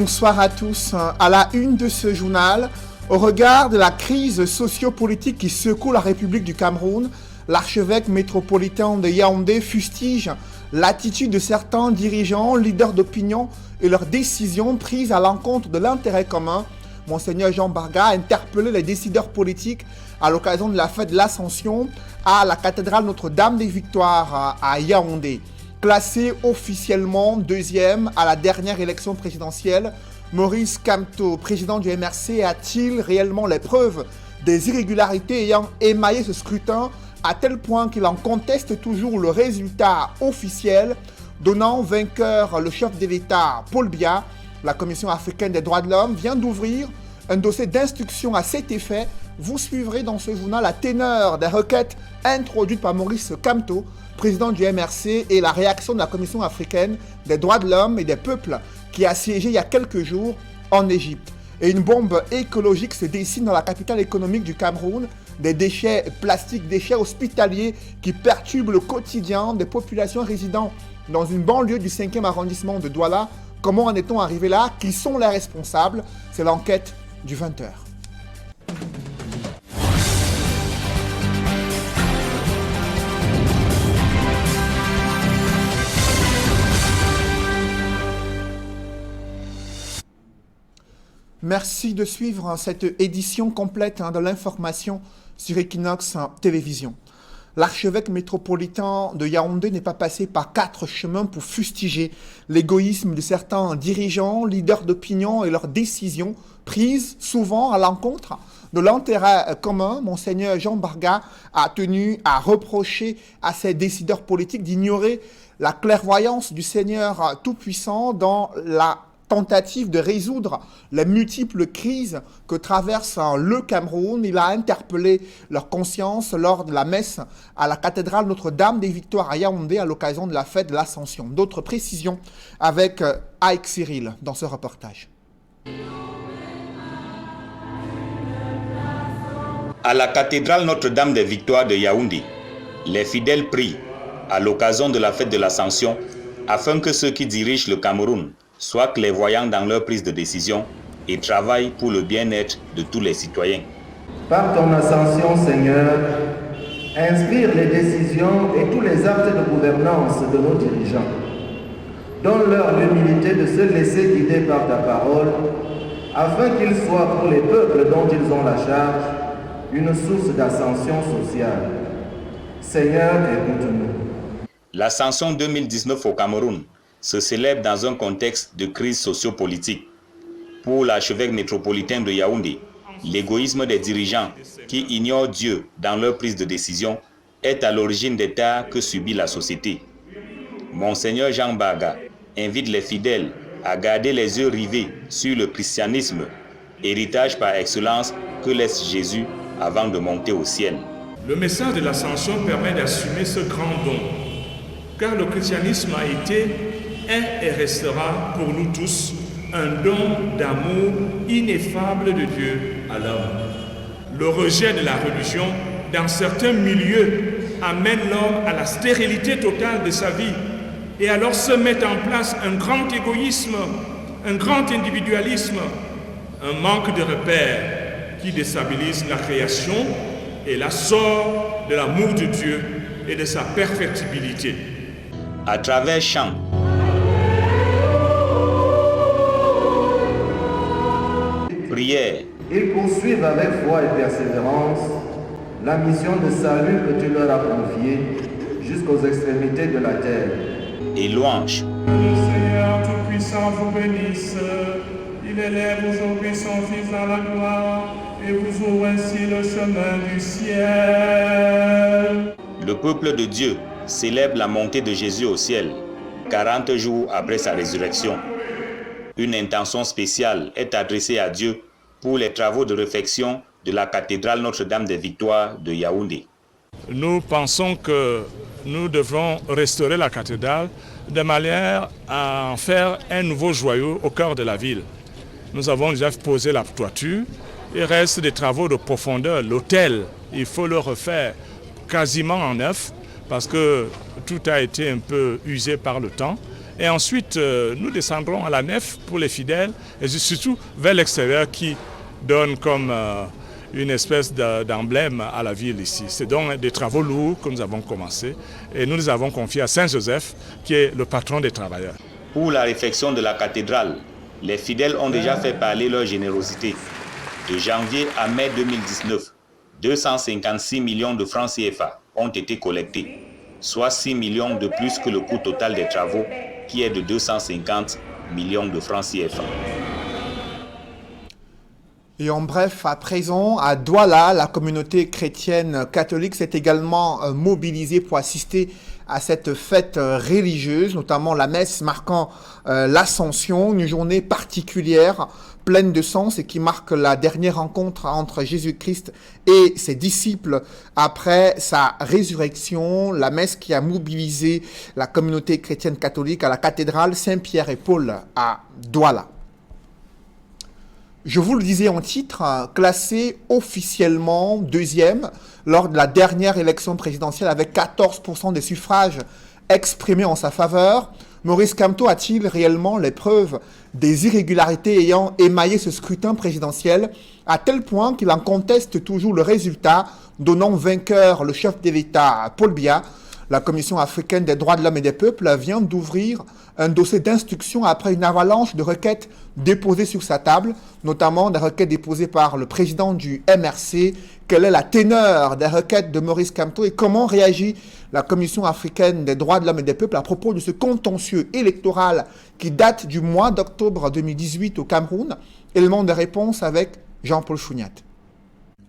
Bonsoir à tous. À la une de ce journal, au regard de la crise sociopolitique qui secoue la République du Cameroun, l'archevêque métropolitain de Yaoundé fustige l'attitude de certains dirigeants, leaders d'opinion et leurs décisions prises à l'encontre de l'intérêt commun. Monseigneur Jean Barga a interpellé les décideurs politiques à l'occasion de la fête de l'Ascension à la cathédrale Notre-Dame des Victoires à Yaoundé. Classé officiellement deuxième à la dernière élection présidentielle, Maurice Kamto, président du MRC, a-t-il réellement les preuves des irrégularités ayant émaillé ce scrutin à tel point qu'il en conteste toujours le résultat officiel, donnant vainqueur le chef de l'État Paul Biya? La Commission africaine des droits de l'homme vient d'ouvrir un dossier d'instruction à cet effet. Vous suivrez dans ce journal la teneur des requêtes introduites par Maurice Kamto, président du MRC, et la réaction de la Commission africaine des droits de l'homme et des peuples qui a siégé il y a quelques jours en Égypte. Et une bombe écologique se dessine dans la capitale économique du Cameroun. Des déchets plastiques, déchets hospitaliers qui perturbent le quotidien des populations résidant dans une banlieue du 5e arrondissement de Douala. Comment en est-on arrivé là? Qui sont les responsables? C'est l'enquête du 20h. Merci de suivre cette édition complète de l'information sur Equinox Télévision. L'archevêque métropolitain de Yaoundé n'est pas passé par 4 chemins pour fustiger l'égoïsme de certains dirigeants, leaders d'opinion et leurs décisions prises souvent à l'encontre de l'intérêt commun. Monseigneur Jean Barga a tenu à reprocher à ces décideurs politiques d'ignorer la clairvoyance du Seigneur Tout-Puissant dans la tentative de résoudre les multiples crises que traverse le Cameroun. Il a interpellé leur conscience lors de la messe à la cathédrale Notre-Dame des Victoires à Yaoundé à l'occasion de la fête de l'Ascension. D'autres précisions avec Aïk Cyril dans ce reportage. À la cathédrale Notre-Dame des Victoires de Yaoundé, les fidèles prient à l'occasion de la fête de l'Ascension afin que ceux qui dirigent le Cameroun soient clairvoyants dans leur prise de décision et travaillent pour le bien-être de tous les citoyens. Par ton ascension, Seigneur, inspire les décisions et tous les actes de gouvernance de nos dirigeants. Donne-leur l'humilité de se laisser guider par ta parole, afin qu'ils soient pour les peuples dont ils ont la charge une source d'ascension sociale. Seigneur, écoute-nous. L'Ascension 2019 au Cameroun se célèbre dans un contexte de crise sociopolitique. Pour l'archevêque métropolitain de Yaoundé, l'égoïsme des dirigeants qui ignorent Dieu dans leur prise de décision est à l'origine des tares que subit la société. Monseigneur Jean Barga invite les fidèles à garder les yeux rivés sur le christianisme, héritage par excellence que laisse Jésus avant de monter au ciel. Le message de l'Ascension permet d'assumer ce grand don, car le christianisme a été, est et restera pour nous tous un don d'amour ineffable de Dieu à l'homme. Le rejet de la religion dans certains milieux amène l'homme à la stérilité totale de sa vie, et alors se met en place un grand égoïsme, un grand individualisme, un manque de repères qui déstabilise la création et la sort de l'amour de Dieu et de sa perfectibilité. À travers chants, prières, Ils poursuivent avec foi et persévérance la mission de salut que tu leur as confiée jusqu'aux extrémités de la terre. et louanges. Le Seigneur Tout-Puissant vous bénisse. Il élève aujourd'hui son Fils dans la gloire et vous ouvre ainsi le chemin du ciel. Le peuple de Dieu célèbre la montée de Jésus au ciel, 40 jours après sa résurrection. Une intention spéciale est adressée à Dieu pour les travaux de réfection de la cathédrale Notre-Dame des Victoires de Yaoundé. Nous pensons que nous devrons restaurer la cathédrale de manière à en faire un nouveau joyau au cœur de la ville. Nous avons déjà posé la toiture. Il reste des travaux de profondeur. L'autel, il faut le refaire quasiment en neuf parce que tout a été un peu usé par le temps. Et ensuite, nous descendrons à la nef pour les fidèles et surtout vers l'extérieur qui donne comme une espèce d'emblème à la ville ici. C'est donc des travaux lourds que nous avons commencé et nous les avons confiés à Saint-Joseph qui est le patron des travailleurs. Pour la réfection de la cathédrale, les fidèles ont déjà fait parler leur générosité. De janvier à mai 2019, 256 millions de francs CFA ont été collectés, soit 6 millions de plus que le coût total des travaux qui est de 250 millions de francs CFA. Et en bref, à présent, à Douala, la communauté chrétienne catholique s'est également mobilisée pour assister à cette fête religieuse, notamment la messe marquant l'Ascension, une journée particulière, pleine de sens et qui marque la dernière rencontre entre Jésus-Christ et ses disciples après sa résurrection, la messe qui a mobilisé la communauté chrétienne catholique à la cathédrale Saint-Pierre et Paul à Douala. Je vous le disais en titre, classé officiellement deuxième lors de la dernière élection présidentielle avec 14% des suffrages exprimés en sa faveur, Maurice Kamto a-t-il réellement les preuves des irrégularités ayant émaillé ce scrutin présidentiel à tel point qu'il en conteste toujours le résultat, donnant vainqueur le chef de l'État Paul Biya? La Commission africaine des droits de l'homme et des peuples vient d'ouvrir un dossier d'instruction après une avalanche de requêtes déposées sur sa table, notamment des requêtes déposées par le président du MRC. Quelle est la teneur des requêtes de Maurice Kamto et comment réagit la Commission africaine des droits de l'homme et des peuples à propos de ce contentieux électoral qui date du mois d'octobre 2018 au Cameroun? Élément de réponse avec Jean-Paul Chouniat.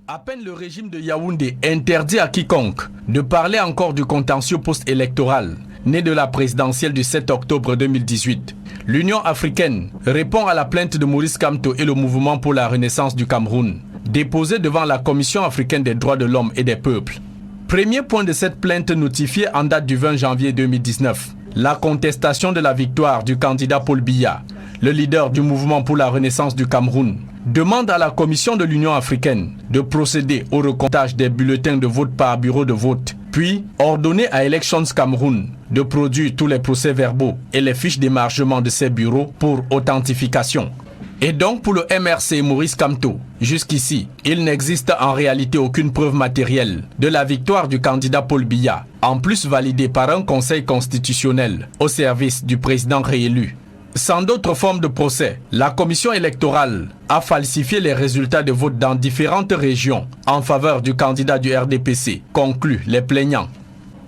À peine le régime de Yaoundé interdit à quiconque de parler encore du contentieux post-électoral né de la présidentielle du 7 octobre 2018, l'Union africaine répond à la plainte de Maurice Kamto et le mouvement pour la renaissance du Cameroun, déposée devant la Commission africaine des droits de l'homme et des peuples. Premier point de cette plainte notifiée en date du 20 janvier 2019, la contestation de la victoire du candidat Paul Biya, le leader du mouvement pour la renaissance du Cameroun, demande à la Commission de l'Union africaine de procéder au recomptage des bulletins de vote par bureau de vote, puis ordonner à Elections Cameroun de produire tous les procès-verbaux et les fiches d'émargement de ces bureaux pour authentification. Et donc pour le MRC et Maurice Kamto, jusqu'ici, il n'existe en réalité aucune preuve matérielle de la victoire du candidat Paul Biya, en plus validée par un conseil constitutionnel au service du président réélu. Sans d'autres formes de procès, la commission électorale a falsifié les résultats de vote dans différentes régions en faveur du candidat du RDPC, concluent les plaignants.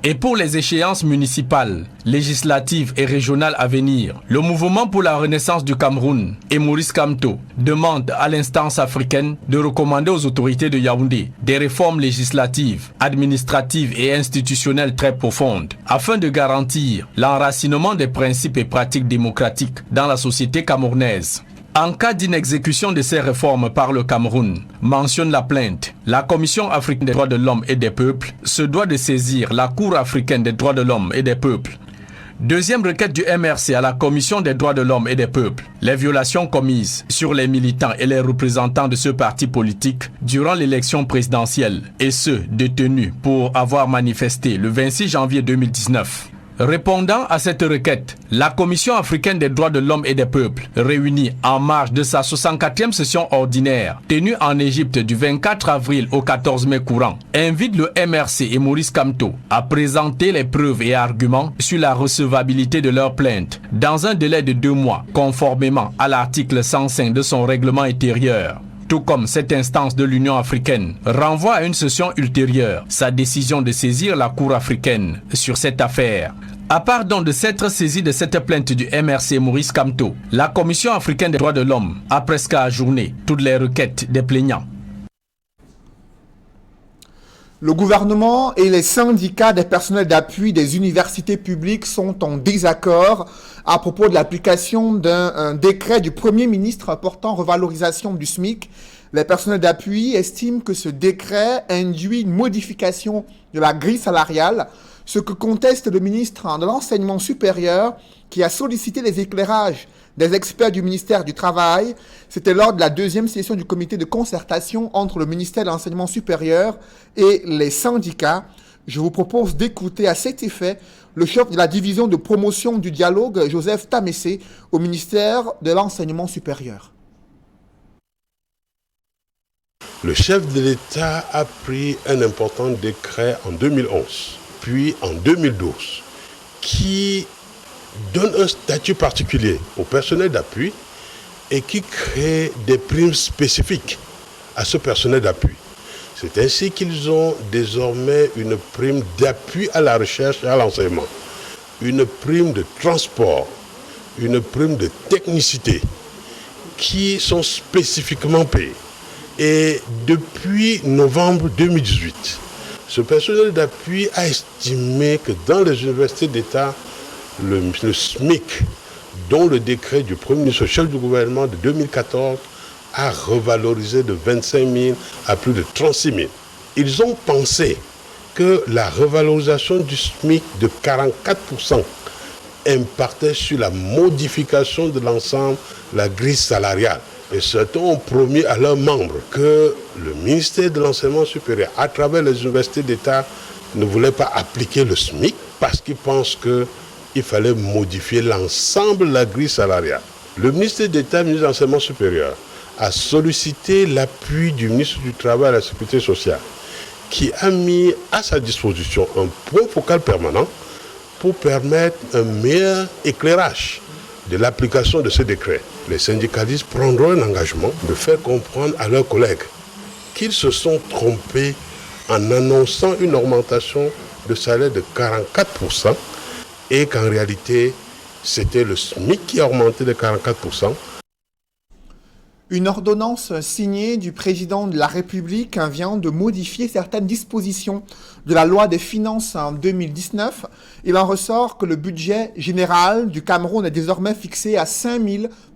Et pour les échéances municipales, législatives et régionales à venir, le mouvement pour la renaissance du Cameroun et Maurice Kamto demandent à l'instance africaine de recommander aux autorités de Yaoundé des réformes législatives, administratives et institutionnelles très profondes afin de garantir l'enracinement des principes et pratiques démocratiques dans la société camerounaise. En cas d'inexécution de ces réformes par le Cameroun, mentionne la plainte, la Commission africaine des droits de l'homme et des peuples se doit de saisir la Cour africaine des droits de l'homme et des peuples. Deuxième requête du MRC à la Commission des droits de l'homme et des peuples, les violations commises sur les militants et les représentants de ce parti politique durant l'élection présidentielle et ceux détenus pour avoir manifesté le 26 janvier 2019. Répondant à cette requête, la Commission africaine des droits de l'homme et des peuples, réunie en marge de sa 64e session ordinaire, tenue en Égypte du 24 avril au 14 mai courant, invite le MRC et Maurice Kamto à présenter les preuves et arguments sur la recevabilité de leur plainte dans un délai de 2 mois, conformément à l'article 105 de son règlement intérieur. Tout comme cette instance de l'Union africaine renvoie à une session ultérieure sa décision de saisir la Cour africaine sur cette affaire. À part donc de s'être saisie de cette plainte du MRC Maurice Kamto, la Commission africaine des droits de l'homme a presque ajourné toutes les requêtes des plaignants. Le gouvernement et les syndicats des personnels d'appui des universités publiques sont en désaccord à propos de l'application d'un décret du Premier ministre portant revalorisation du SMIC. Les personnels d'appui estiment que ce décret induit une modification de la grille salariale, ce que conteste le ministre de l'Enseignement supérieur qui a sollicité les éclairages des experts du ministère du Travail. C'était lors de la 2e session du comité de concertation entre le ministère de l'Enseignement supérieur et les syndicats Je vous propose d'écouter à cet effet le chef de la division de promotion du dialogue, Joseph Tamessé, au ministère de l'Enseignement supérieur. Le chef de l'État a pris un important décret en 2011, puis en 2012, qui donne un statut particulier au personnel d'appui et qui crée des primes spécifiques à ce personnel d'appui. C'est ainsi qu'ils ont désormais une prime d'appui à la recherche et à l'enseignement, une prime de transport, une prime de technicité qui sont spécifiquement payées. Et depuis novembre 2018, ce personnel d'appui a estimé que dans les universités d'État, le SMIC, dont le décret du Premier ministre chef du gouvernement de 2014 a revalorisé de 25 000 à plus de 36 000. Ils ont pensé que la revalorisation du SMIC de 44% impactait sur la modification de l'ensemble, la grille salariale. Et certains ont promis à leurs membres que le ministère de l'Enseignement supérieur, à travers les universités d'État, ne voulait pas appliquer le SMIC parce qu'ils pensent qu'il fallait modifier l'ensemble de la grille salariale. Le ministère d'État, ministre de l'Enseignement supérieur, a sollicité l'appui du ministre du Travail et de la Sécurité sociale, qui a mis à sa disposition un point focal permanent pour permettre un meilleur éclairage de l'application de ce décret. Les syndicalistes prendront un engagement de faire comprendre à leurs collègues qu'ils se sont trompés en annonçant une augmentation de salaire de 44% et qu'en réalité, c'était le SMIC qui a augmenté de 44%. Une ordonnance signée du président de la République vient de modifier certaines dispositions de la loi des finances en 2019. Il en ressort que le budget général du Cameroun est désormais fixé à 5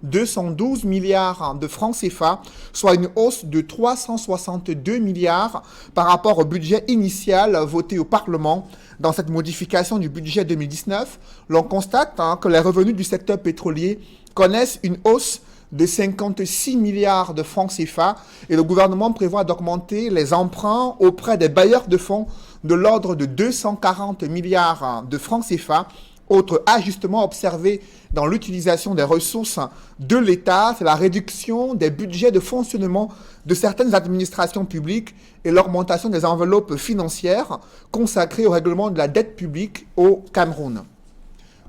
212 milliards de francs CFA, soit une hausse de 362 milliards par rapport au budget initial voté au Parlement. Dans cette modification du budget 2019, l'on constate que les revenus du secteur pétrolier connaissent une hausse de 56 milliards de francs CFA et le gouvernement prévoit d'augmenter les emprunts auprès des bailleurs de fonds de l'ordre de 240 milliards de francs CFA. Autre ajustement observé dans l'utilisation des ressources de l'État, c'est la réduction des budgets de fonctionnement de certaines administrations publiques et l'augmentation des enveloppes financières consacrées au règlement de la dette publique au Cameroun.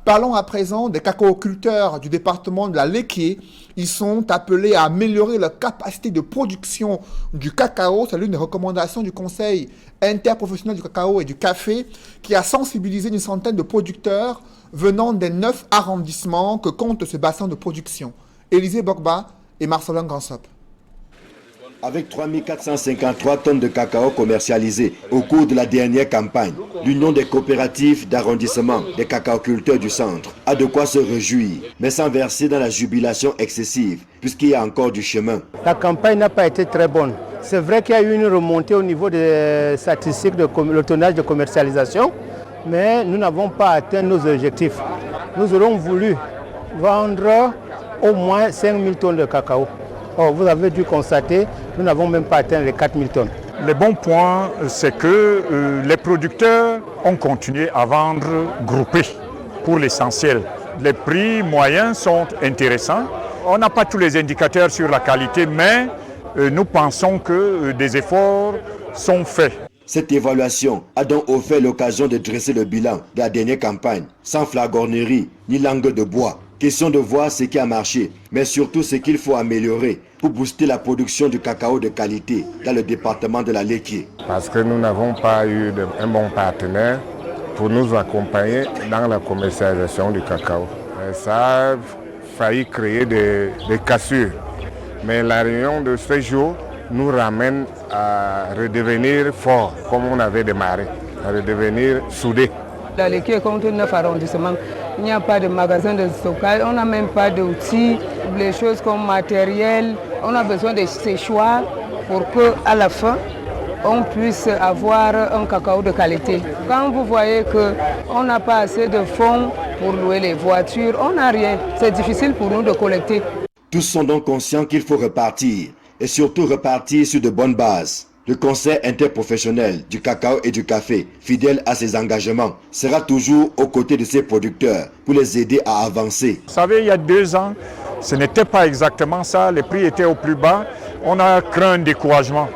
Parlons à présent des cacaoculteurs du département de la Léké. Ils sont appelés à améliorer leur capacité de production du cacao. C'est l'une des recommandations du Conseil interprofessionnel du cacao et du café qui a sensibilisé une centaine de producteurs venant des 9 arrondissements que compte ce bassin de production. Élisée Bogba et Marcelin Gansop. Avec 3 453 tonnes de cacao commercialisées au cours de la dernière campagne, l'Union des coopératives d'arrondissement des cacaoculteurs du centre a de quoi se réjouir, mais sans verser dans la jubilation excessive, puisqu'il y a encore du chemin. La campagne n'a pas été très bonne. C'est vrai qu'il y a eu une remontée au niveau des statistiques de le tonnage de commercialisation, mais nous n'avons pas atteint nos objectifs. Nous aurions voulu vendre au moins 5 000 tonnes de cacao. Or, vous avez dû constater, nous n'avons même pas atteint les 4 000 tonnes. Le bon point, c'est que les producteurs ont continué à vendre groupés pour l'essentiel. Les prix moyens sont intéressants. On n'a pas tous les indicateurs sur la qualité, mais nous pensons que des efforts sont faits. Cette évaluation a donc offert l'occasion de dresser le bilan de la dernière campagne, sans flagornerie ni langue de bois. Question de voir ce qui a marché, mais surtout ce qu'il faut améliorer pour booster la production du cacao de qualité dans le département de la Léké. Parce que nous n'avons pas eu un bon partenaire pour nous accompagner dans la commercialisation du cacao. Et ça a failli créer des cassures. Mais la réunion de ce jour nous ramène à redevenir forts comme on avait démarré, à redevenir soudés. La Léké compte 9 arrondissements. Il n'y a pas de magasin de stockage, on n'a même pas d'outils, les choses comme matériel. On a besoin de ces choix pour qu'à la fin, on puisse avoir un cacao de qualité. Quand vous voyez qu'on n'a pas assez de fonds pour louer les voitures, on n'a rien. C'est difficile pour nous de collecter. Tous sont donc conscients qu'il faut repartir, et surtout repartir sur de bonnes bases. Le Conseil interprofessionnel du cacao et du café, fidèle à ses engagements, sera toujours aux côtés de ses producteurs pour les aider à avancer. Vous savez, il y a 2 ans, ce n'était pas exactement ça, les prix étaient au plus bas, on a craint un découragement.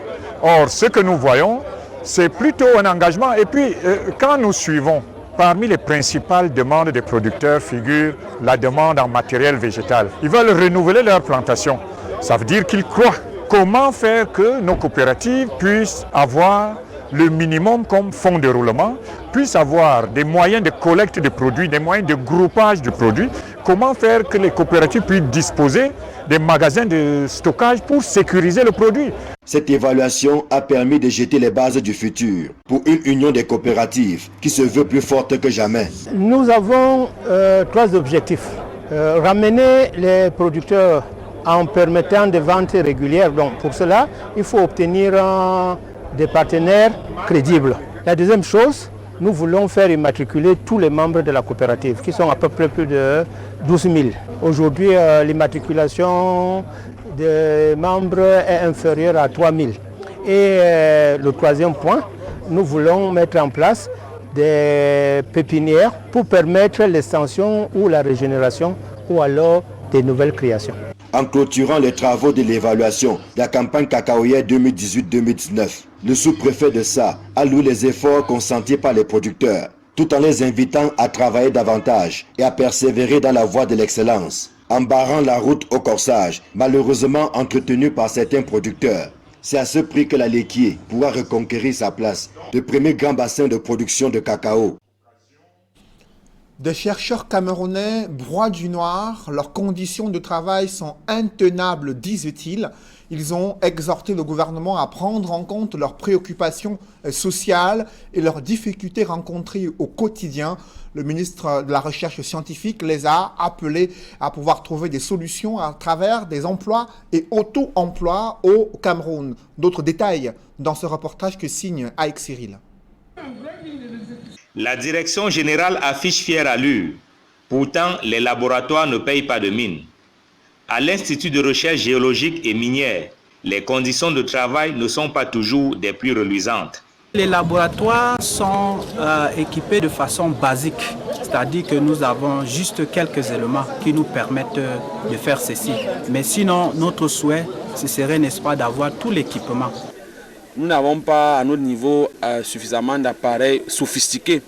Or, ce que nous voyons, c'est plutôt un engagement. Et puis, quand nous suivons, parmi les principales demandes des producteurs figure la demande en matériel végétal. Ils veulent renouveler leur plantation. Ça veut dire qu'ils croient. Comment faire que nos coopératives puissent avoir le minimum comme fonds de roulement, puissent avoir des moyens de collecte de produits, des moyens de groupage de produits. Comment faire que les coopératives puissent disposer des magasins de stockage pour sécuriser le produit. Cette évaluation a permis de jeter les bases du futur pour une union des coopératives qui se veut plus forte que jamais. Nous avons 3 objectifs. Ramener les producteurs en permettant des ventes régulières. Donc pour cela, il faut obtenir des partenaires crédibles. La deuxième chose, nous voulons faire immatriculer tous les membres de la coopérative, qui sont à peu près plus de 12 000. Aujourd'hui, l'immatriculation des membres est inférieure à 3 000. Et le troisième point, nous voulons mettre en place des pépinières pour permettre l'extension ou la régénération ou alors des nouvelles créations. En clôturant les travaux de l'évaluation de la campagne cacaoyère 2018-2019, le sous-préfet de Sa a loué les efforts consentis par les producteurs, tout en les invitant à travailler davantage et à persévérer dans la voie de l'excellence, en barrant la route au corsage, malheureusement entretenu par certains producteurs. C'est à ce prix que la laitier pourra reconquérir sa place, le premier grand bassin de production de cacao. Des chercheurs camerounais broient du noir, leurs conditions de travail sont intenables, disent-ils. Ils ont exhorté le gouvernement à prendre en compte leurs préoccupations sociales et leurs difficultés rencontrées au quotidien. Le ministre de la Recherche scientifique les a appelés à pouvoir trouver des solutions à travers des emplois et auto-emplois au Cameroun. D'autres détails dans ce reportage que signe Aïk Cyril. La direction générale affiche fière allure. Pourtant, les laboratoires ne payent pas de mine. À l'Institut de recherche géologique et minière, les conditions de travail ne sont pas toujours des plus reluisantes. Les laboratoires sont équipés de façon basique, c'est-à-dire que nous avons juste quelques éléments qui nous permettent de faire ceci. Mais sinon, notre souhait, ce serait, n'est-ce pas, d'avoir tout l'équipement. Nous n'avons pas à notre niveau suffisamment d'appareils sophistiqués,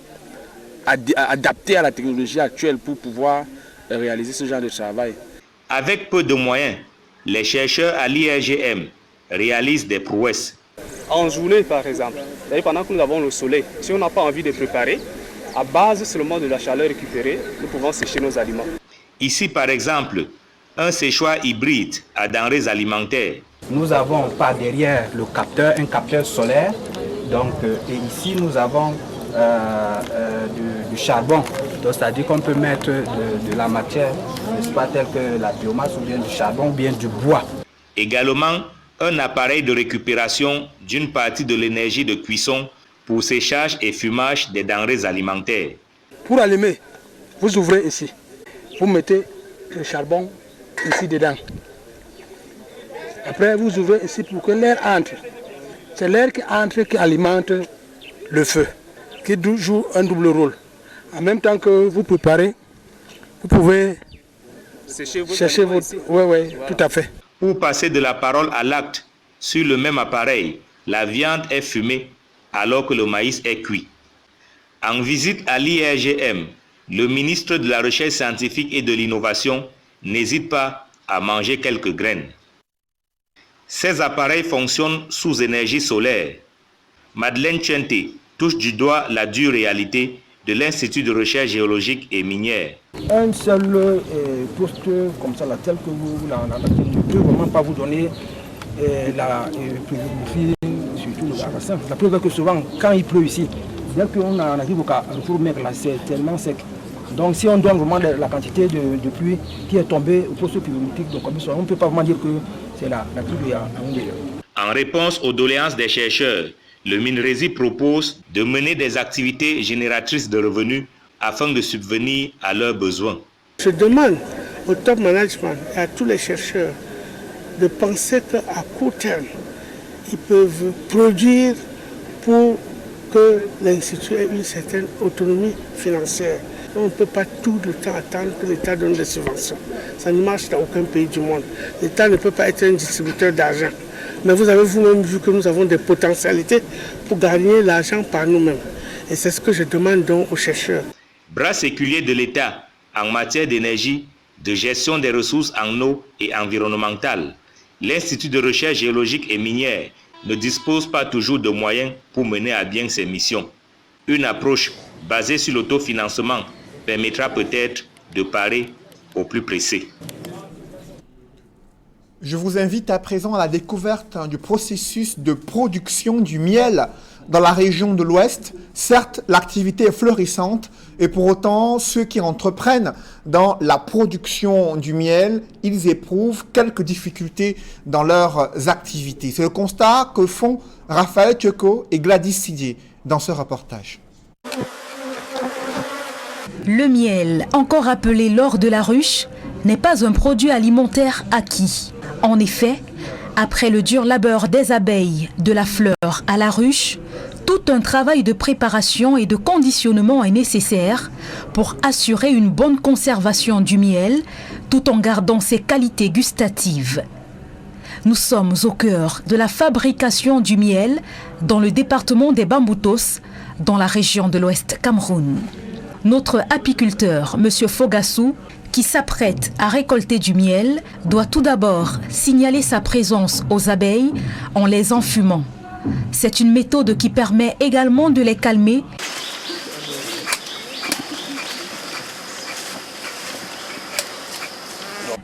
adaptés à la technologie actuelle pour pouvoir réaliser ce genre de travail. Avec peu de moyens, les chercheurs à l'IRGM réalisent des prouesses. En journée, par exemple, pendant que nous avons le soleil, si on n'a pas envie de préparer, à base seulement de la chaleur récupérée, nous pouvons sécher nos aliments. Ici, par exemple, un séchoir hybride à denrées alimentaires. Nous avons par derrière le capteur, un capteur solaire. Donc, et ici, nous avons du charbon. C'est-à-dire qu'on peut mettre de la matière, n'est-ce pas, telle que la biomasse ou bien du charbon ou bien du bois. Également, un appareil de récupération d'une partie de l'énergie de cuisson pour séchage et fumage des denrées alimentaires. Pour allumer, vous ouvrez ici. Vous mettez le charbon ici dedans. Après, vous ouvrez ici pour que l'air entre. C'est l'air qui entre qui alimente le feu, qui joue un double rôle. En même temps que vous préparez, vous pouvez chercher votre... Oui, voilà. Tout à fait. Pour passer de la parole à l'acte, sur le même appareil, la viande est fumée alors que le maïs est cuit. En visite à l'IRGM, le ministre de la Recherche scientifique et de l'Innovation n'hésite pas à manger quelques graines. Ces appareils fonctionnent sous énergie solaire. Madeleine Chente touche du doigt la dure réalité de l'Institut de recherche géologique et minière. Un seul poste comme ça, tel que vous ne peut vraiment pas vous donner la pluviométrie, surtout le bassin. La preuve est que souvent, quand il pleut ici, dès qu'on arrive au cours mer, là, c'est tellement sec. Donc si on donne vraiment la quantité de pluie qui est tombée au poste pluviométrique, donc on ne peut pas vraiment dire que c'est la pluie de Yaoundé. En réponse aux doléances des chercheurs, le MINRESI propose de mener des activités génératrices de revenus afin de subvenir à leurs besoins. Je demande au top management et à tous les chercheurs de penser qu'à court terme, ils peuvent produire pour que l'institut ait une certaine autonomie financière. On ne peut pas tout le temps attendre que l'État donne des subventions. Ça ne marche dans aucun pays du monde. L'État ne peut pas être un distributeur d'argent. Mais vous avez vous-même vu que nous avons des potentialités pour gagner l'argent par nous-mêmes. Et c'est ce que je demande donc aux chercheurs. Bras séculier de l'État en matière d'énergie, de gestion des ressources en eau et environnementale, l'Institut de recherche géologique et minière ne dispose pas toujours de moyens pour mener à bien ses missions. Une approche basée sur l'autofinancement permettra peut-être de parer au plus pressé. Je vous invite à présent à la découverte du processus de production du miel dans la région de l'Ouest. Certes, l'activité est florissante et pour autant, ceux qui entreprennent dans la production du miel, ils éprouvent quelques difficultés dans leurs activités. C'est le constat que font Raphaël Tcheko et Gladys Sidier dans ce reportage. Le miel, encore appelé l'or de la ruche, n'est pas un produit alimentaire acquis. En effet, après le dur labeur des abeilles, de la fleur à la ruche, tout un travail de préparation et de conditionnement est nécessaire pour assurer une bonne conservation du miel tout en gardant ses qualités gustatives. Nous sommes au cœur de la fabrication du miel dans le département des Bamboutos, dans la région de l'Ouest Cameroun. Notre apiculteur, M. Fogassou, qui s'apprête à récolter du miel, doit tout d'abord signaler sa présence aux abeilles en les enfumant. C'est une méthode qui permet également de les calmer.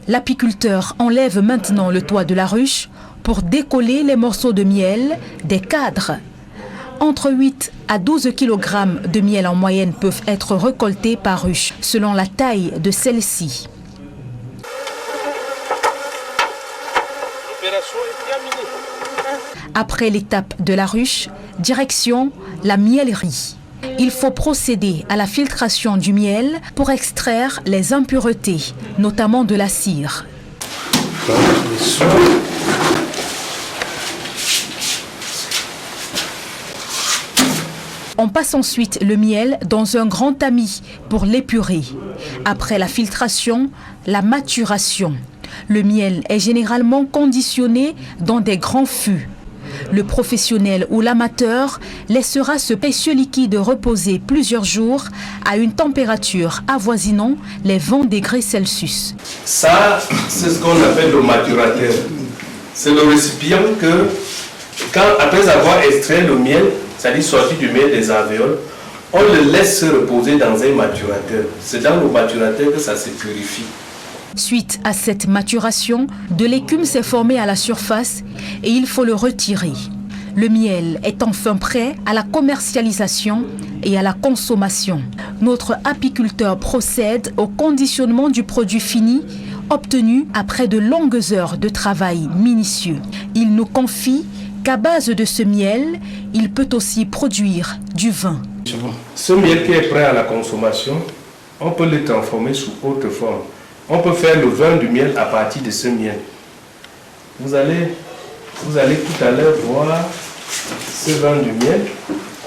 L'apiculteur enlève maintenant le toit de la ruche pour décoller les morceaux de miel des cadres. Entre 8 à 12 kg de miel en moyenne peuvent être récoltés par ruche, selon la taille de celle-ci. Après l'étape de la ruche, direction la miellerie. Il faut procéder à la filtration du miel pour extraire les impuretés, notamment de la cire. On passe ensuite le miel dans un grand tamis pour l'épurer. Après la filtration, la maturation. Le miel est généralement conditionné dans des grands fûts. Le professionnel ou l'amateur laissera ce précieux liquide reposer plusieurs jours à une température avoisinant les 20 degrés Celsius. Ça, c'est ce qu'on appelle le maturateur. C'est le récipient que, après avoir extrait le miel, c'est-à-dire sorti du miel des alvéoles, on le laisse se reposer dans un maturateur. C'est dans le maturateur que ça se purifie. Suite à cette maturation, de l'écume s'est formée à la surface et il faut le retirer. Le miel est enfin prêt à la commercialisation et à la consommation. Notre apiculteur procède au conditionnement du produit fini obtenu après de longues heures de travail minutieux. Il nous confie qu'à base de ce miel, il peut aussi produire du vin. Ce miel qui est prêt à la consommation, on peut le transformer sous autre forme. On peut faire le vin du miel à partir de ce miel. Vous allez tout à l'heure voir ce vin du miel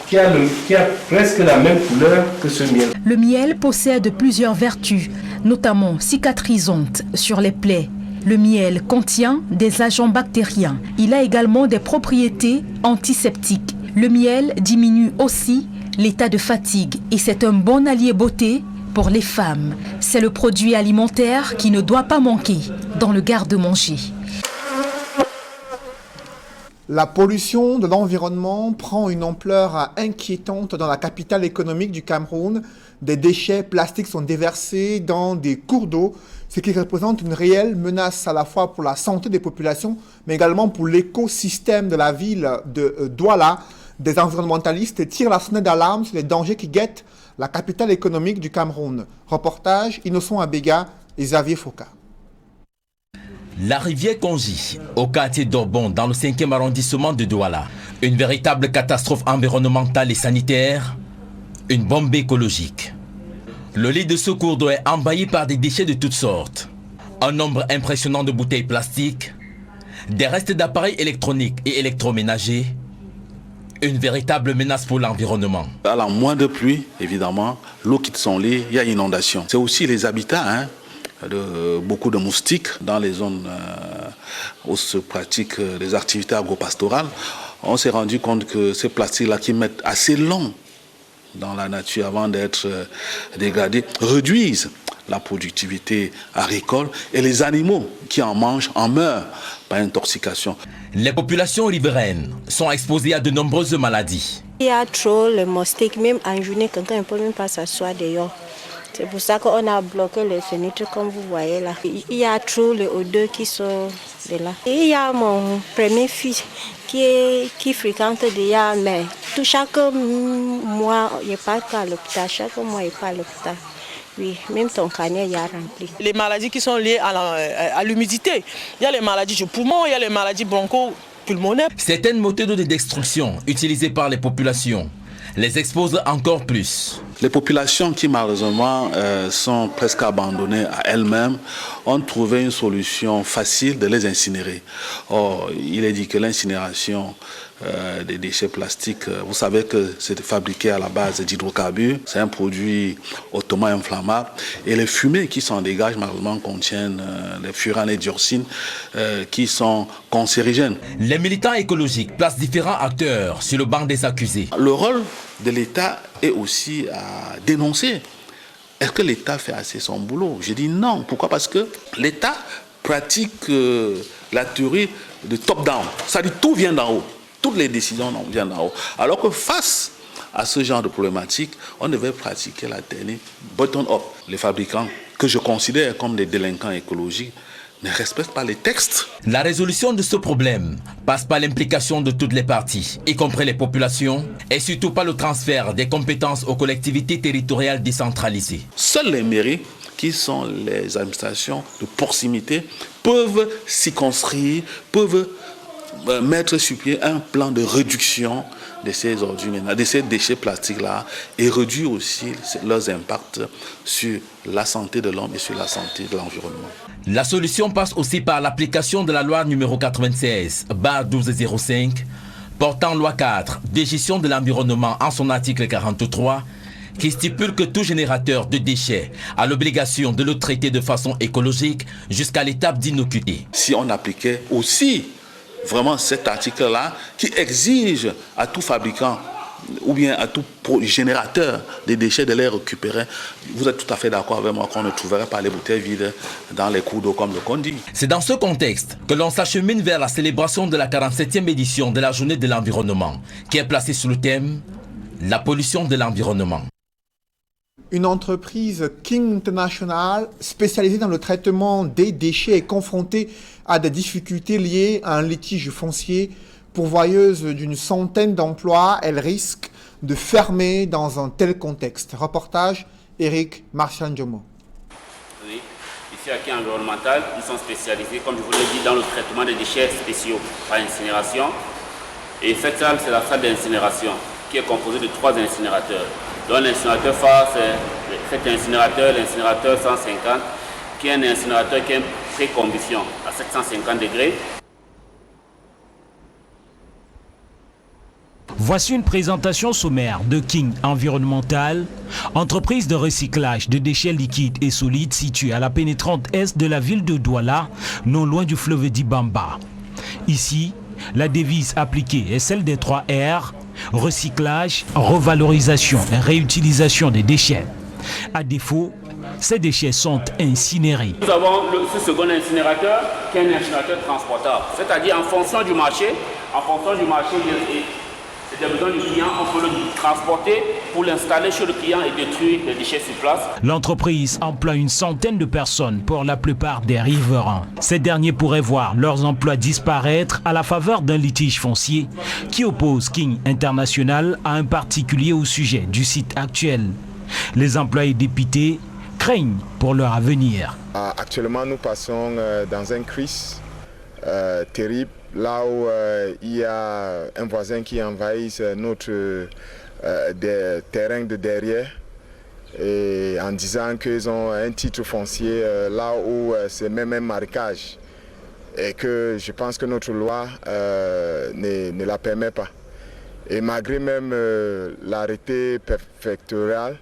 qui a presque la même couleur que ce miel. Le miel possède plusieurs vertus, notamment cicatrisantes sur les plaies. Le miel contient des agents bactériens. Il a également des propriétés antiseptiques. Le miel diminue aussi l'état de fatigue et c'est un bon allié beauté pour les femmes. C'est le produit alimentaire qui ne doit pas manquer dans le garde-manger. La pollution de l'environnement prend une ampleur inquiétante dans la capitale économique du Cameroun. Des déchets plastiques sont déversés dans des cours d'eau, ce qui représente une réelle menace à la fois pour la santé des populations, mais également pour l'écosystème de la ville de Douala. Des environnementalistes tirent la sonnette d'alarme sur les dangers qui guettent la capitale économique du Cameroun. Reportage Innocent Abega et Xavier Foucault. La rivière Konji, au quartier d'Orbon, dans le 5e arrondissement de Douala. Une véritable catastrophe environnementale et sanitaire, une bombe écologique. Le lit de ce cours d'eau est envahi par des déchets de toutes sortes. Un nombre impressionnant de bouteilles plastiques, Des restes d'appareils électroniques et électroménagers, une véritable menace pour l'environnement. À la moindre pluie, évidemment, l'eau quitte son lit, il y a inondation. C'est aussi les habitats, beaucoup de moustiques dans les zones où se pratiquent les activités agropastorales. On s'est rendu compte que ces plastiques-là qui mettent assez long dans la nature avant d'être dégradés réduisent la productivité agricole et les animaux qui en mangent en meurent par intoxication. Les populations riveraines sont exposées à de nombreuses maladies. Il y a trop de moustiques, même en journée, quelqu'un ne peut même pas s'asseoir dehors. C'est pour ça qu'on a bloqué les fenêtres comme vous voyez là. Il y a trop de odeurs qui sont de là. Et il y a mon premier fils qui fréquente déjà, mais chaque mois, il part à l'hôpital. Chaque mois, il part à l'hôpital. Oui, même ton carnet est rempli. Les maladies qui sont liées à l'humidité. Il y a les maladies du poumon, il y a les maladies bronchopulmonaires. Certaines méthodes de destruction utilisées par les populations les exposent encore plus. Les populations qui malheureusement sont presque abandonnées à elles-mêmes ont trouvé une solution facile de les incinérer. Or, il est dit que l'incinération des déchets plastiques, vous savez que c'est fabriqué à la base d'hydrocarbures, c'est un produit hautement inflammable et les fumées qui s'en dégagent malheureusement contiennent les furanes et dioxines qui sont cancérigènes. Les militants écologiques placent différents acteurs sur le banc des accusés. Le rôle de l'État est aussi à dénoncer. Est-ce que l'État fait assez son boulot? Je dis non. Pourquoi? Parce que l'État pratique la théorie de top-down. C'est-à-dire tout vient d'en haut. Toutes les décisions viennent d'en haut. Alors que face à ce genre de problématique, on devait pratiquer la technique bottom-up. Les fabricants, que je considère comme des délinquants écologiques, ne respectent pas les textes. La résolution de ce problème passe par l'implication de toutes les parties, y compris les populations, et surtout par le transfert des compétences aux collectivités territoriales décentralisées. Seules les mairies, qui sont les administrations de proximité, peuvent s'y construire, peuvent mettre sur pied un plan de réduction de ces ordures, de ces déchets plastiques-là, et réduire aussi leurs impacts sur la santé de l'homme et sur la santé de l'environnement. La solution passe aussi par l'application de la loi numéro 96/1205 portant loi 4 de gestion de l'environnement en son article 43 qui stipule que tout générateur de déchets a l'obligation de le traiter de façon écologique jusqu'à l'étape d'innocuité. Si on appliquait aussi vraiment cet article-là qui exige à tout fabricant ou bien à tout générateur des déchets de les récupérer, vous êtes tout à fait d'accord avec moi qu'on ne trouverait pas les bouteilles vides dans les cours d'eau comme le Condi. C'est dans ce contexte que l'on s'achemine vers la célébration de la 47e édition de la Journée de l'environnement, qui est placée sous le thème « La pollution de l'environnement ». Une entreprise King International spécialisée dans le traitement des déchets est confrontée à des difficultés liées à un litige foncier. Pourvoyeuse d'une centaine d'emplois, elle risque de fermer dans un tel contexte. Reportage Eric Marchandjomo. Oui, ici à King Environnemental, nous sommes spécialisés, comme je vous l'ai dit, dans le traitement des déchets spéciaux par incinération. Et cette salle, c'est la salle d'incinération qui est composée de 3 incinérateurs. Donc l'incinérateur phare, c'est cet incinérateur, l'incinérateur 150, qui est un incinérateur qui est pré-combustion à 750 degrés. Voici une présentation sommaire de King Environnemental, entreprise de recyclage de déchets liquides et solides située à la pénétrante est de la ville de Douala, non loin du fleuve d'Ibamba. Ici, la devise appliquée est celle des 3 R, recyclage, revalorisation et réutilisation des déchets. À défaut, ces déchets sont incinérés. Nous avons ce second incinérateur qui est un incinérateur transportable, c'est-à-dire en fonction du marché et des besoins du client, on peut le transporter pour l'installer chez le client et détruire les déchets sur place. L'entreprise emploie une centaine de personnes, pour la plupart des riverains. Ces derniers pourraient voir leurs emplois disparaître à la faveur d'un litige foncier qui oppose King International à un particulier au sujet du site actuel. Les employés dépités craignent pour leur avenir. Actuellement, nous passons dans une crise terrible. Là où il y a un voisin qui envahit notre terrain de derrière et en disant qu'ils ont un titre foncier là où c'est même un marécage. et que je pense que notre loi ne la permet pas. Et malgré même l'arrêté préfectoral,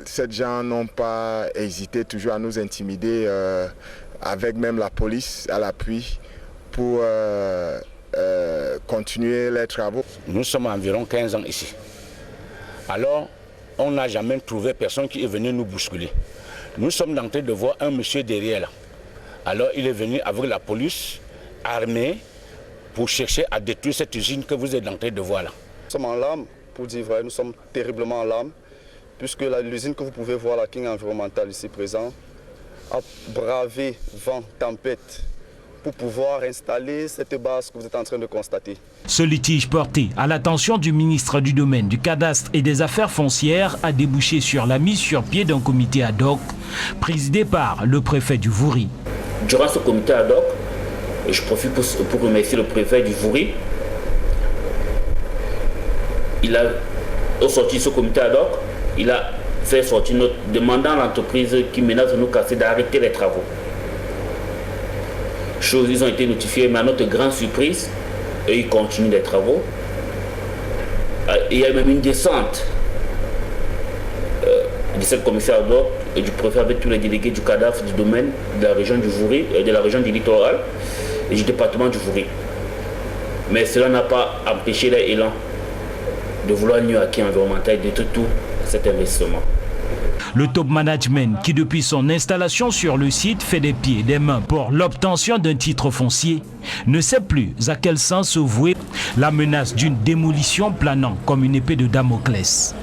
ces gens n'ont pas hésité toujours à nous intimider avec même la police à l'appui pour continuer les travaux. Nous sommes environ 15 ans ici. Alors, on n'a jamais trouvé personne qui est venu nous bousculer. Nous sommes en train de voir un monsieur derrière là. Alors il est venu avec la police armée pour chercher à détruire cette usine que vous êtes en train de voir là. Nous sommes en larmes, pour dire vrai, nous sommes terriblement en larmes, puisque l'usine que vous pouvez voir, la King Environmental ici présent, a bravé vent, tempête, pour pouvoir installer cette base que vous êtes en train de constater. Ce litige porté à l'attention du ministre du Domaine, du Cadastre et des Affaires foncières a débouché sur la mise sur pied d'un comité ad hoc présidé par le préfet du Vouri. Durant ce comité ad hoc, je profite pour remercier le préfet du Vouri. Il a, au sortir de ce comité ad hoc, il a fait sortir une note demandant à l'entreprise qui menace de nous casser d'arrêter les travaux. Ils ont été notifiés, mais à notre grande surprise, et ils continuent les travaux. Il y a même une descente de cette commissaire ad hoc et du préfet avec tous les délégués du cadastre du domaine de la région du Vouri, de la région du littoral et du département du Vouri. Mais cela n'a pas empêché l'élan de vouloir nuire à qui environnemental de tout cet investissement. Le top management qui depuis son installation sur le site fait des pieds et des mains pour l'obtention d'un titre foncier ne sait plus à quel sens se vouer la menace d'une démolition planant comme une épée de Damoclès.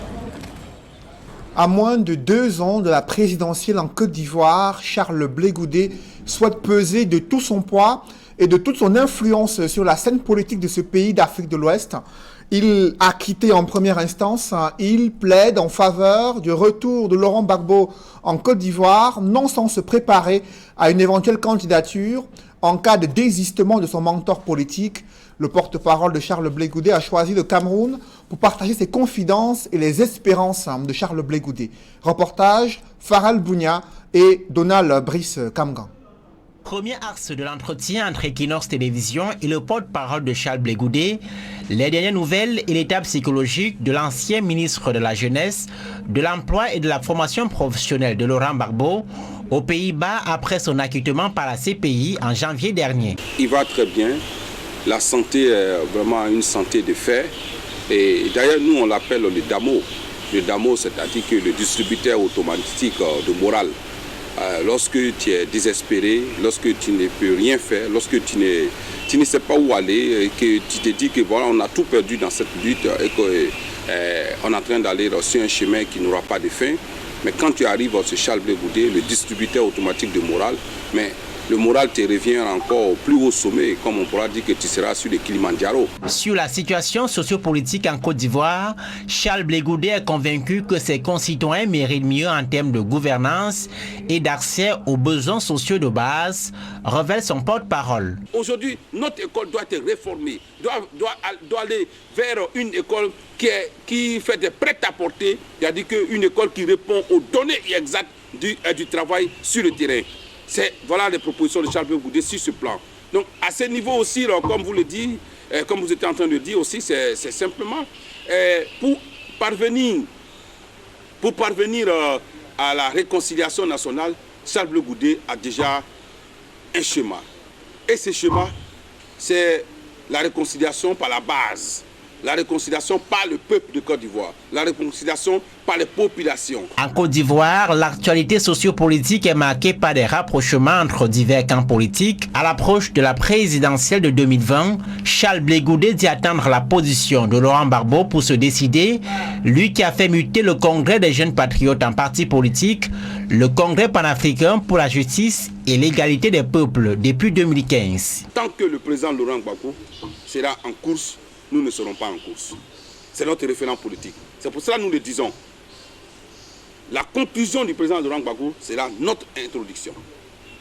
À moins de 2 ans de la présidentielle en Côte d'Ivoire, Charles Blé Goudé souhaite peser de tout son poids et de toute son influence sur la scène politique de ce pays d'Afrique de l'Ouest. Il a quitté en première instance, il plaide en faveur du retour de Laurent Gbagbo en Côte d'Ivoire, non sans se préparer à une éventuelle candidature en cas de désistement de son mentor politique. Le porte-parole de Charles Blé Goudé a choisi le Cameroun pour partager ses confidences et les espérances de Charles Blé Goudé. Reportage, Faral Bounia et Donald Brice Kamgan. Premier axe de l'entretien entre Equinox Télévision et le porte-parole de Charles Blé Goudé, les dernières nouvelles et l'état psychologique de l'ancien ministre de la Jeunesse, de l'Emploi et de la Formation professionnelle de Laurent Gbagbo aux Pays-Bas après son acquittement par la CPI en janvier dernier. Il va très bien, la santé est vraiment une santé de fer et d'ailleurs nous on l'appelle le DAMO. Le DAMO, c'est-à-dire que le distributeur automatique de morale. Lorsque tu es désespéré, lorsque tu ne peux rien faire, lorsque tu ne sais pas où aller, et que tu te dis que voilà, on a tout perdu dans cette lutte et qu'on est en train d'aller sur un chemin qui n'aura pas de fin. Mais quand tu arrives à ce Charles Blé Goudé, le distributeur automatique de morale, mais le moral te revient encore au plus haut sommet, comme on pourra dire que tu seras sur le Kilimandjaro. Sur la situation sociopolitique en Côte d'Ivoire, Charles Blé Goudé est convaincu que ses concitoyens méritent mieux en termes de gouvernance et d'accès aux besoins sociaux de base, révèle son porte-parole. Aujourd'hui, notre école doit être réformée, doit aller vers une école qui fait des prêt-à-porter, c'est-à-dire une école qui répond aux données exactes du travail sur le terrain. Voilà les propositions de Charles Blé Goudé sur ce plan. Donc à ce niveau aussi, comme vous le dites, comme vous étiez en train de dire aussi, c'est simplement pour parvenir à la réconciliation nationale, Charles Blé Goudé a déjà un schéma. Et ce schéma, c'est la réconciliation par la base. La réconciliation par le peuple de Côte d'Ivoire, la réconciliation par les populations. En Côte d'Ivoire, l'actualité sociopolitique est marquée par des rapprochements entre divers camps politiques. À l'approche de la présidentielle de 2020, Charles Blé Goudé dit attendre la position de Laurent Gbagbo pour se décider, lui qui a fait muter le Congrès des jeunes patriotes en parti politique, le Congrès panafricain pour la justice et l'égalité des peuples depuis 2015. Tant que le président Laurent Gbagbo sera en course, nous ne serons pas en course. C'est notre référent politique. C'est pour cela que nous le disons. La conclusion du président Laurent Gbagbo, c'est là notre introduction.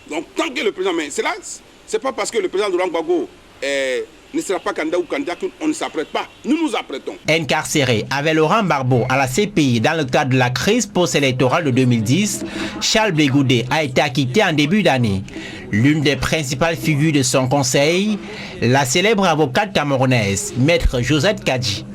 Donc tant que le président... Mais c'est pas parce que le président Laurent Gbagbo est ne sera pas candidat ou candidat qu'on ne s'apprête pas. Nous nous apprêtons. Incarcéré avec Laurent Gbagbo à la CPI dans le cadre de la crise post-électorale de 2010, Charles Blé Goudé a été acquitté en début d'année. L'une des principales figures de son conseil, la célèbre avocate camerounaise, Maître Josette Kadji.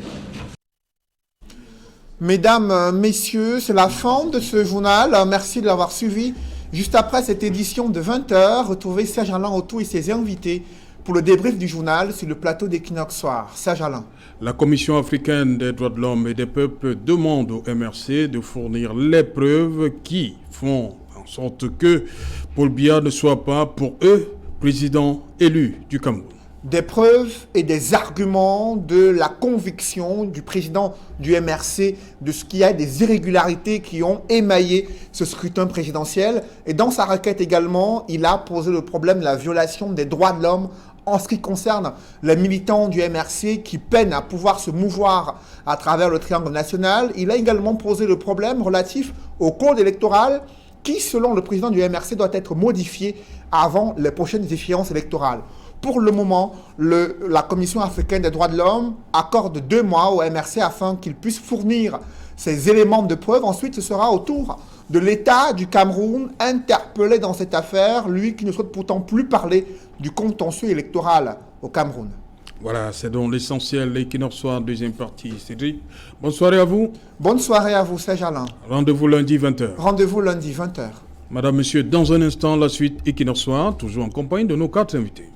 Mesdames, messieurs, c'est la fin de ce journal. Merci de l'avoir suivi. Juste après cette édition de 20h, retrouvez Serge Alain Autou et ses invités pour le débrief du journal sur le plateau d'Equinox Soir. Serge Alain. La Commission africaine des droits de l'homme et des peuples demande au MRC de fournir les preuves qui font en sorte que Paul Biya ne soit pas, pour eux, président élu du Cameroun. Des preuves et des arguments de la conviction du président du MRC de ce qu'il y a des irrégularités qui ont émaillé ce scrutin présidentiel. Et dans sa requête également, il a posé le problème de la violation des droits de l'homme en ce qui concerne les militants du MRC qui peinent à pouvoir se mouvoir à travers le triangle national. Il a également posé le problème relatif au code électoral qui, selon le président du MRC, doit être modifié avant les prochaines échéances électorales. Pour le moment, la Commission africaine des droits de l'homme accorde 2 mois au MRC afin qu'il puisse fournir ces éléments de preuve. Ensuite, ce sera au tour de l'État du Cameroun interpellé dans cette affaire, lui qui ne souhaite pourtant plus parler du contentieux électoral au Cameroun. Voilà, c'est donc l'essentiel, l'Equinox Soir, deuxième partie. Cédric, bonne soirée à vous. Bonne soirée à vous, Serge Alain. Rendez-vous lundi 20h. Rendez-vous lundi 20h. Madame, Monsieur, dans un instant, la suite Equinox Soir, toujours en compagnie de nos 4 invités.